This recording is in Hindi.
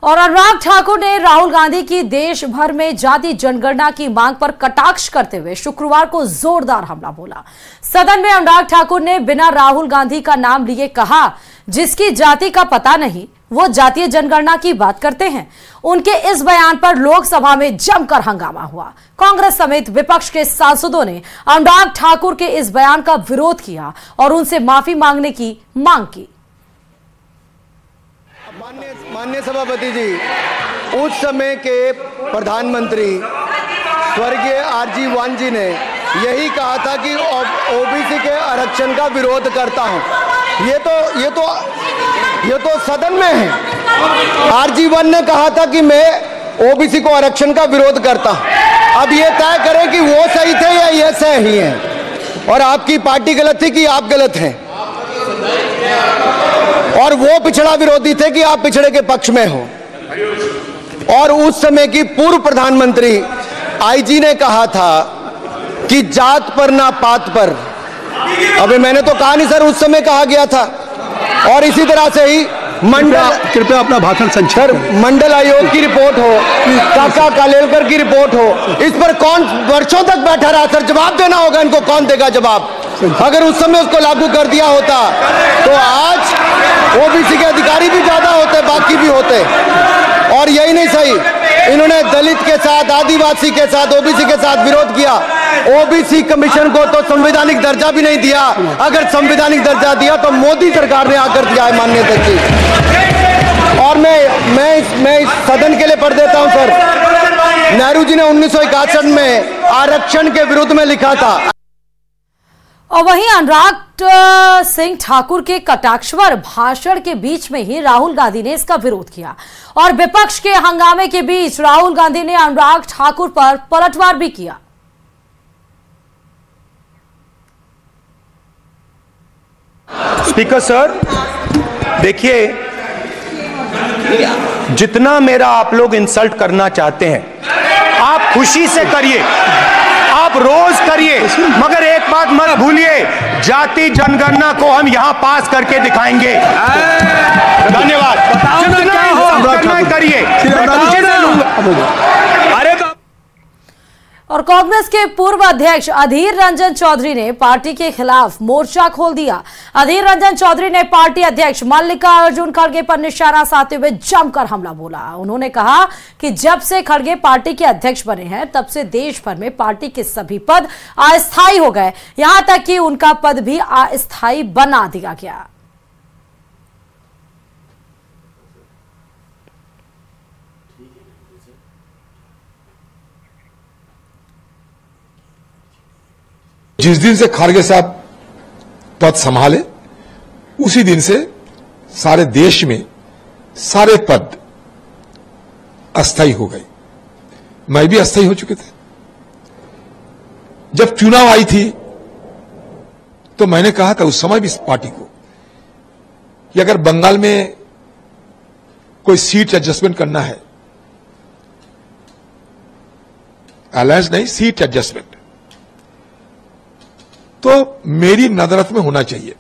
और अनुराग ठाकुर ने राहुल गांधी की देश भर में जाति जनगणना की मांग पर कटाक्ष करते हुए शुक्रवार को जोरदार हमला बोला। सदन में अनुराग ठाकुर ने बिना राहुल गांधी का नाम लिए कहा, जिसकी जाति का पता नहीं वो जातीय जनगणना की बात करते हैं। उनके इस बयान पर लोकसभा में जमकर हंगामा हुआ। कांग्रेस समेत विपक्ष के सांसदों ने अनुराग ठाकुर के इस बयान का विरोध किया और उनसे माफी मांगने की मांग की। माननीय सभापति जी, उस समय के प्रधानमंत्री स्वर्गीय आरजी वान जी ने यही कहा था कि ओबीसी के आरक्षण का विरोध करता हूं। ये तो सदन में है। आरजी वान ने कहा था कि मैं ओबीसी को आरक्षण का विरोध करता हूं। अब ये तय करें कि वो सही थे या ये सही हैं, और आपकी पार्टी गलत थी कि आप गलत हैं, और वो पिछड़ा विरोधी थे कि आप पिछड़े के पक्ष में हो। और उस समय की पूर्व प्रधानमंत्री आईजी ने कहा था कि जात पर ना पात पर। अबे मैंने तो कहा नहीं सर, उस समय कहा गया था। और इसी तरह से ही कृपया अपना भाषण संक्षेप करें। मंडल आयोग की रिपोर्ट हो, काका कालेलकर की रिपोर्ट हो, इस पर कौन वर्षों तक बैठा रहा सर? जवाब देना होगा इनको, कौन देगा जवाब? अगर उस समय उसको लागू कर दिया होता तो आज ओबीसी के अधिकारी भी ज्यादा होते, बाकी भी होते। और यही नहीं सही, इन्होंने दलित के साथ, आदिवासी के साथ, ओबीसी के साथ विरोध किया। ओबीसी कमीशन को तो संवैधानिक दर्जा भी नहीं दिया। अगर संवैधानिक दर्जा दिया तो मोदी सरकार ने आकर दिया है, माननीय अध्यक्ष जी। और मैं इस सदन के लिए पढ़ देता हूं सर। नेहरू जी ने 1961 में आरक्षण के विरुद्ध में लिखा था। और वहीं अनुराग सिंह ठाकुर के कटाक्षवर भाषण के बीच में ही राहुल गांधी ने इसका विरोध किया और विपक्ष के हंगामे के बीच राहुल गांधी ने अनुराग ठाकुर पर पलटवार भी किया। स्पीकर सर, देखिए, जितना मेरा आप लोग इंसल्ट करना चाहते हैं आप खुशी से करिए, आप रोज करिए, मगर एक बात मत भूलिए, जाति जनगणना को हम यहां पास करके दिखाएंगे। धन्यवाद। करिए। और कांग्रेस के पूर्व अध्यक्ष अधीर रंजन चौधरी ने पार्टी के खिलाफ मोर्चा खोल दिया। अधीर रंजन चौधरी ने पार्टी अध्यक्ष मल्लिकार्जुन खड़गे पर निशाना साधते हुए जमकर हमला बोला। उन्होंने कहा कि जब से खड़गे पार्टी के अध्यक्ष बने हैं तब से देश भर में पार्टी के सभी पद अस्थायी हो गए, यहां तक कि उनका पद भी अस्थायी बना दिया गया। जिस दिन से खड़गे साहब पद संभाले उसी दिन से सारे देश में सारे पद अस्थायी हो गए। मैं भी अस्थायी हो चुके थे। जब चुनाव आई थी तो मैंने कहा था उस समय भी इस पार्टी को कि अगर बंगाल में कोई सीट एडजस्टमेंट करना है, अलायंस नहीं, सीट एडजस्टमेंट, तो मेरी नजरत में होना चाहिए।